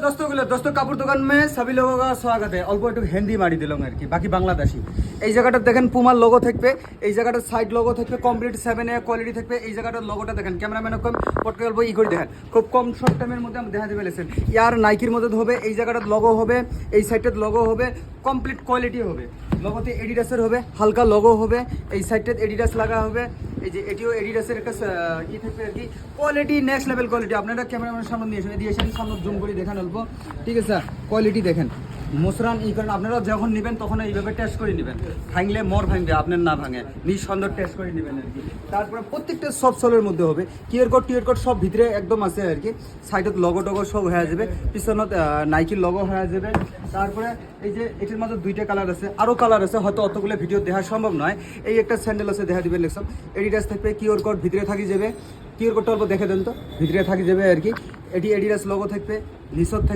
दोस्तों কাপড় দোকান में सभी लोगों का स्वागत है। অল্প একটু হিন্দি মারি দিলাম আর কি, বাকি বাংলাদেশি। এই জায়গাটা দেখেন পুমার লোগো থাকবে, এই জায়গাটার সাইড লোগো থাকবে, কমপ্লিট 7A কোয়ালিটি থাকবে। এই জায়গাটার লোগোটা দেখেন, ক্যামেরাম্যান কম পটকে অল্প ই করে দেখেন, খুব কম শর্ট টাইমের মধ্যে আমি দেখা দিবে লেছেন। ইয়ার নাইকির মধ্যে হবে, এই জায়গাটার লোগো হবে, এই সাইডটার লোগো হবে, কমপ্লিট কোয়ালিটি হবে। লোগোতে এডিডাসের হবে, হালকা লোগো হবে, এই সাইডটাতে এডিডাস লাগা হবে। এই যে এটিও এডিডাসের একটা ই থাকবে আর কি, কোয়ালিটি নেক্সট লেভেল কোয়ালিটি। আপনারা ক্যামেরাম্যানের সামনে দিয়েছেন সামনে জুম করে দেখেন অল্প, ঠিক আছে? কোয়ালিটি দেখেন, মোসরান ই করেন। আপনারা যখন নেবেন তখন এইভাবে টেস্ট করে নেবেন, ভাঙলে মর ভাঙবে, আপনার না ভাঙে নিঃসন্দেহ টেস্ট করে নেবেন আর কি। তারপরে প্রত্যেকটা সব সোলের মধ্যে হবে, কিউআর কোড সব ভিতরে একদম আছে আর কি। সাইডত লগো টগো সব হয়ে যাবে, পিছনত নাইকির লগো হয়ে যাবে। তারপরে এই যে এটির মধ্যে দুইটা কালার আছে, আরও কালার আছে, হয়তো অতগুলো ভিডিও দেখা সম্ভব নয়। এই একটা স্যান্ডেল আছে, দেখা দিবেন লেখসব এডিডাস থাকবে, কিউআর কোড ভিতরে থাকি যাবে। কিউআর কোডটা অল্প দেখে দেন তো, ভিতরে থাকি যাবে আর কি। এটি এডিডাস লগো থাকবে, নিচত